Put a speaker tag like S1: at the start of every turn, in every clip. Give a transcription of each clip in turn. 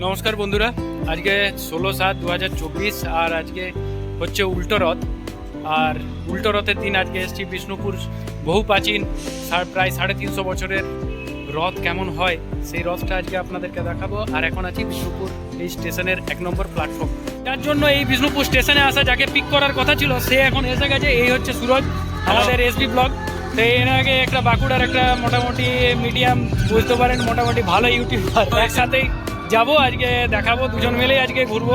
S1: নমস্কার বন্ধুরা, আজকে 16/7/2024 আর আজকে হচ্ছে উল্টো রথ। আর উল্টো রথের দিন আজকে এসেছি বিষ্ণুপুর। বহু প্রাচীন প্রায় 350 বছরের রথ কেমন হয় সেই রথটা আজকে আপনাদেরকে দেখাবো। আর এখন আছি বিষ্ণুপুর এই স্টেশনের 1 নম্বর প্ল্যাটফর্ম। তার জন্য এই বিষ্ণুপুর স্টেশনে আসা যাকে পিক করার কথা ছিল সে এখন এসে গেছে। এই হচ্ছে সুরজ, আমাদের এসবি ব্লগ। তো এর আগে একটা বাঁকুড়ার একটা মোটামুটি মিডিয়াম বুঝতে পারেন মোটামুটি ভালো ইউটিউবার, একসাথেই যাবো আজকে, দেখাবো দুজন মিলেই আজকে ঘুরবো।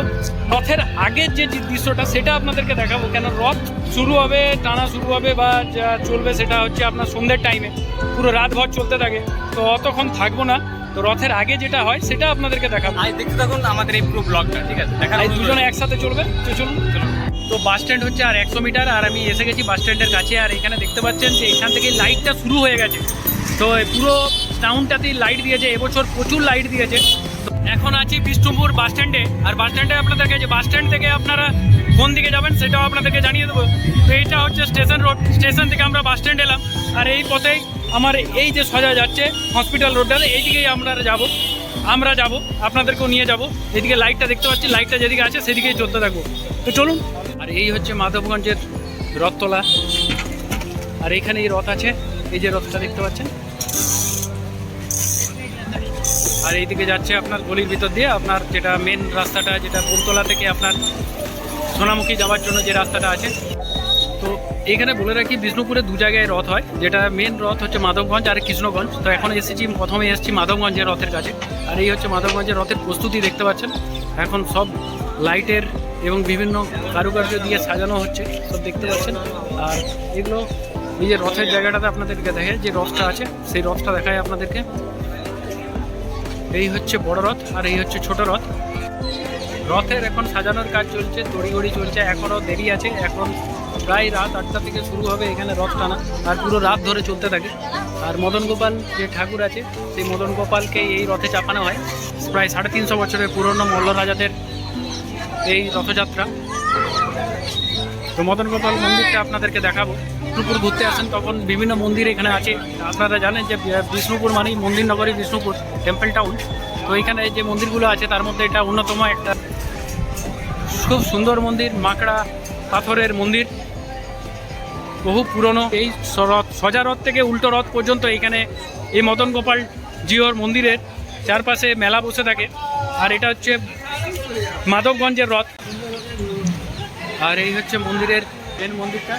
S1: রথের আগের যে দৃশ্যটা সেটা আপনাদেরকে দেখাবো, কেন রথ শুরু হবে, টানা শুরু হবে বা যা চলবে সেটা হচ্ছে আপনার সন্ধ্যের টাইমে, পুরো রাতভর চলতে থাকে। তো অতক্ষণ থাকবো না, তো রথের আগে যেটা হয় সেটা আপনাদেরকে দেখাবো।
S2: দেখতে থাকুন আমাদের এই পুরো ব্লগটা, ঠিক আছে?
S1: এই দুজনে একসাথে চলবে, তো চলুন। তো বাস স্ট্যান্ড হচ্ছে আর 100 মিটার, আর আমি এসে গেছি বাস স্ট্যান্ডের কাছে। আর এখানে দেখতে পাচ্ছেন যে এখান থেকে লাইটটা শুরু হয়ে গেছে। তো পুরো টাউনটাতেই লাইট দিয়েছে, এবছর প্রচুর লাইট দিয়েছে। এখন আছি বিষ্ণুপুর বাস স্ট্যান্ডে। আর বাস স্ট্যান্ডে আপনাদেরকে যে বাস স্ট্যান্ড থেকে আপনারা কোন দিকে যাবেন সেটাও আপনাদেরকে জানিয়ে দেবো। তো এইটা হচ্ছে স্টেশন রোড, স্টেশন থেকে আমরা বাস স্ট্যান্ড এলাম। আর এই পথেই আমার এই যে সোজা যাচ্ছে হসপিটাল রোডটা, এই দিকেই আমরা যাব, আপনাদেরকেও নিয়ে যাব। এদিকে লাইটটা দেখতে পাচ্ছি, লাইটটা যেদিকে আছে সেদিকেই চলতে থাকবো। তো চলুন। আর এই হচ্ছে মাধবগঞ্জের রথতলা। আর এইখানে এই রথ আছে, এই যে রথটা দেখতে পাচ্ছেন। আর এইদিকে যাচ্ছে আপনার গলির ভিতর দিয়ে, আপনার যেটা মেন রাস্তাটা, যেটা বোলতলা থেকে আপনার সোনামুখী যাওয়ার জন্য যে রাস্তাটা আছে। তো এখানে বলে রাখি, বিষ্ণুপুরে দু জায়গায় রথ হয়, যেটা মেন রথ হচ্ছে মাধবগঞ্জ আর কৃষ্ণগঞ্জ। তো এখন প্রথমে এসেছি মাধবগঞ্জের রথের কাছে। আর এই হচ্ছে মাধবগঞ্জের রথের প্রস্তুতি দেখতে পাচ্ছেন। এখন সব লাইটের এবং বিভিন্ন কারুকার্য দিয়ে সাজানো হচ্ছে, সব দেখতে পাচ্ছেন। আর এগুলো এই যে রথের জায়গাটাতে আপনাদেরকে দেখে, যে রথটা আছে সেই রথটা দেখায় আপনাদেরকে। এই হচ্ছে বড় রথ আর এই হচ্ছে ছোট রথ। রথের এখন সাজানোর কাজ চলছে, তড়িঘড়ি চলছে, এখনও দেরি আছে। এখন প্রায় রাত 8টা থেকে শুরু হবে এখানে রথ টানা, আর পুরো রাত ধরে চলতে থাকে। আর মদন গোপাল যে ঠাকুর আছে সেই মদন গোপালকে এই রথে চাপানো হয়। প্রায় 350 বছরের পুরনো মল্ল রাজাদের এই রথযাত্রা। তো মদন গোপাল মন্দিরটা আপনাদেরকে দেখাবো। বিষ্ণুপুর ঘুরতে আসেন তখন বিভিন্ন মন্দির এখানে আছে। আপনারা জানেন যে বিষ্ণুপুর মানেই মন্দির নগরী, বিষ্ণুপুর টেম্পল টাউন। তো এখানে যে মন্দিরগুলো আছে তার মধ্যে এটা অন্যতম একটা খুব সুন্দর মন্দির, মাকড়া পাথরের মন্দির, বহু পুরনো। এই সজা রথ থেকে উল্টো রথ পর্যন্ত এখানে এই মদন গোপাল জিওর মন্দিরের চারপাশে মেলা বসে থাকে। আর এটা হচ্ছে মাধবগঞ্জের রথ। আর এই হচ্ছে মন্দিরের মেন মন্দিরটা।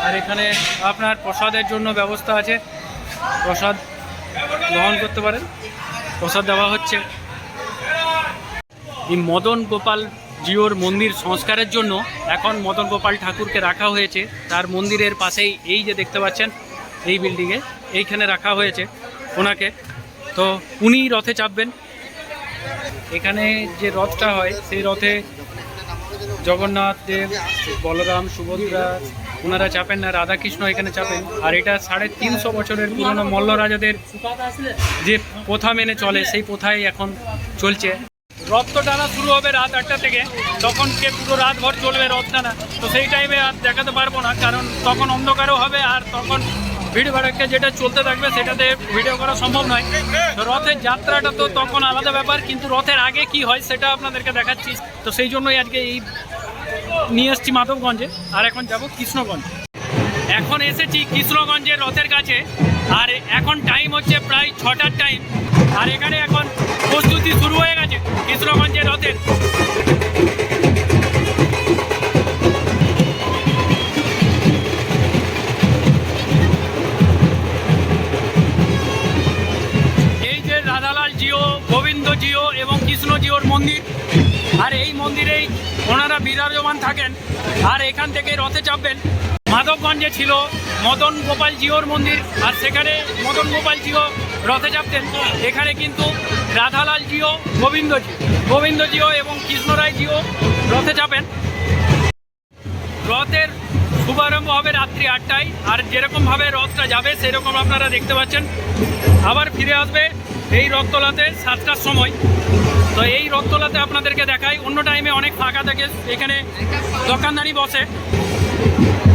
S1: আর এখানে আপনার প্রসাদের জন্য ব্যবস্থা আছে, প্রসাদ গ্রহণ করতে পারেন, প্রসাদ দেওয়া হচ্ছে। এই মদন গোপাল জিওর মন্দির সংস্কারের জন্য এখন মদন গোপাল ঠাকুরকে রাখা হয়েছে তার মন্দিরের পাশেই, এই যে দেখতে পাচ্ছেন এই বিল্ডিংয়ে, এইখানে রাখা হয়েছে ওনাকে। তো উনি রথে চাপবেন। এখানে যে রথটা হয় সেই রথে জগন্নাথ দেব, বলরাম, সুভদ্রা ওনারা চাপেন না, রাধাকৃষ্ণ এখানে চাপেন। আর এটা 350 বছরের পুরনো মল্ল রাজাদের যে প্রথা মেনে চলে সেই প্রথাই এখন চলছে। রথ তো টানা শুরু হবে রাত 8টা থেকে, তখন পুরো রাতভর চলবে রথ টানা। তো সেই টাইমে আর দেখাতে পারবো না, কারণ তখন অন্ধকারও হবে আর তখন ভিড় ভাড়াক্কা যেটা চলতে থাকবে সেটাতে ভিডিও করা সম্ভব নয়। তো রথের যাত্রাটা তো তখন আলাদা ব্যাপার, কিন্তু রথের আগে কি হয় সেটা আপনাদেরকে দেখাচ্ছি। তো সেই জন্যই আজকে এই নিয়ে এসেছি মাধবগঞ্জে। আর এখন যাব কৃষ্ণগঞ্জ। এখন এসেছি কৃষ্ণগঞ্জের রথের কাছে। আর এখন টাইম হচ্ছে প্রায় 6টার টাইম। আর এখানে এখন প্রস্তুতি শুরু হয়ে গেছে কৃষ্ণগঞ্জের রথের। এই যে রাধালাল জিও, গোবিন্দ জিও এবং কৃষ্ণ জিওর মন্দির। আর এই মন্দিরেই ওনারা বিরাজমান থাকেন। আর এখান থেকে রথে চাপবেন। মাধবগঞ্জে ছিল মদন গোপাল জিওর মন্দির, আর সেখানে মদন গোপাল জিও রথে চাপতেন। এখানে কিন্তু রাধালাল জিও, গোবিন্দ জিও এবং কৃষ্ণরায় জিও রথে চাপেন। রথের শুভারম্ভ হবে রাত্রি 8টায়। আর যেরকমভাবে রথটা যাবে সেরকম আপনারা দেখতে পাচ্ছেন। আবার ফিরে আসবে এই রথতলাতে 7টার সময়। তো এই রথতলাতে আপনাদেরকে দেখাই, অন্য টাইমে অনেক ফাঁকা থাকে, এখানে দোকানদারি বসে।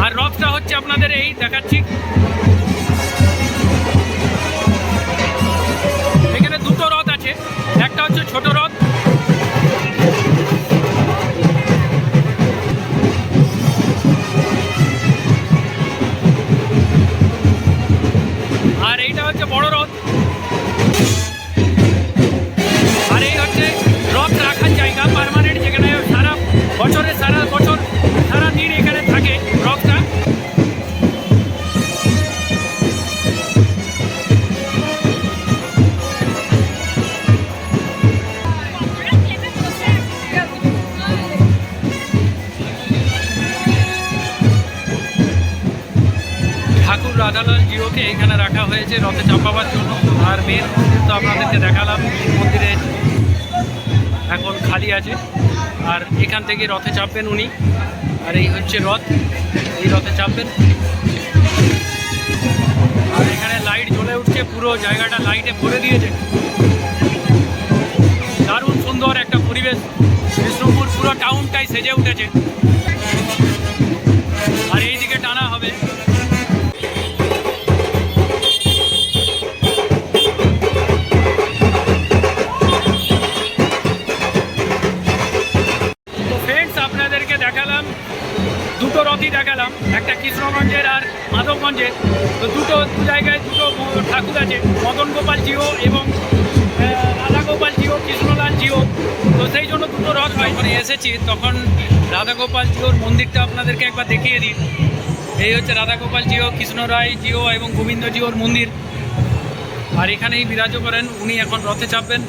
S1: আর রথটা হচ্ছে আপনাদের এই দেখাচ্ছি। এখানে দুটো রথ আছে, একটা রথটা হচ্ছে ছোট রথ। আর এইটা হচ্ছে বড় রথ। আর এই হচ্ছে রথ রাখার জায়গা পার্মানেন্ট, যেখানে সারা বছর সারা দিন এখানে থাকে রথটা। ঠাকুর রাধালাল জিওকে এখানে রাখা হয়েছে রথে চাপাবার জন্য। আর মেন মন্দির তো আপনাদেরকে দেখালাম, মন্দিরে এখন খালি আছে। আর এখান থেকে রথে চাপবেন উনি। আর এই হচ্ছে রথ, এই রথে চাপবেন। আর এখানে লাইট জ্বলে উঠছে, পুরো জায়গাটা লাইটে ভরে দিয়েছে। দারুণ সুন্দর একটা পরিবেশ, বিষ্ণুপুর পুরো টাউনটাই সেজে উঠেছে। আর এইদিকে টানা হবে। আপনাদেরকে দেখালাম দুটো রথই দেখালাম, একটা কৃষ্ণগঞ্জের আর মাধবগঞ্জের। তো দু জায়গায় দুটো ঠাকুর আছে, মদন গোপাল জিও এবং রাধা গোপাল জিও, কৃষ্ণলাল জিও। তো সেই জন্য দুটো রথ হয়। যখন এসেছি তখন রাধা গোপাল জিওর মন্দিরটা আপনাদেরকে একবার দেখিয়ে দিই। এই হচ্ছে রাধা গোপাল জিও, কৃষ্ণ রায় জিও এবং গোবিন্দ জিওর মন্দির। আর এখানেই বিরাজ করেন উনি, এখন রথে চাপবেন।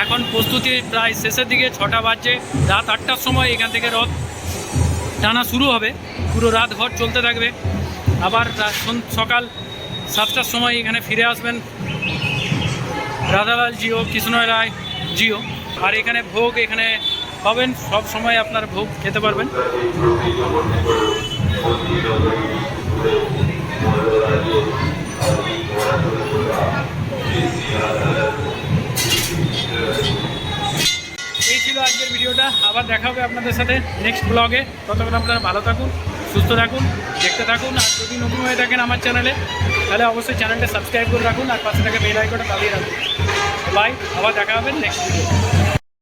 S1: এখন প্রস্তুতি প্রায় শেষের দিকে, 6টা বাজছে। রাত 8টার সময় এখান থেকে রথ টানা শুরু হবে, পুরো রাত ভর চলতে থাকবে। আবার সকাল 7টার সময় এখানে ফিরে আসবেন রাধালাল জিও, কৃষ্ণ রায় জিও। আর এখানে ভোগ এখানে পাবেন, সব সময় আপনার ভোগ খেতে পারবেন। এই ছিল আজকের ভিডিওটা। আবার দেখা হবে আপনাদের সাথে নেক্সট ব্লগে। ততক্ষণ আপনারা ভালো থাকুন, সুস্থ থাকুন, দেখতে থাকুন। আর যদি নতুন হয়ে থাকেন আমার চ্যানেলে, তাহলে অবশ্যই চ্যানেলটা সাবস্ক্রাইব করে রাখুন আর পাশে থাকা বেল আইকনটা দাবিয়ে রাখুন। বাই, আবার দেখা হবে নেক্সট ভিডিও।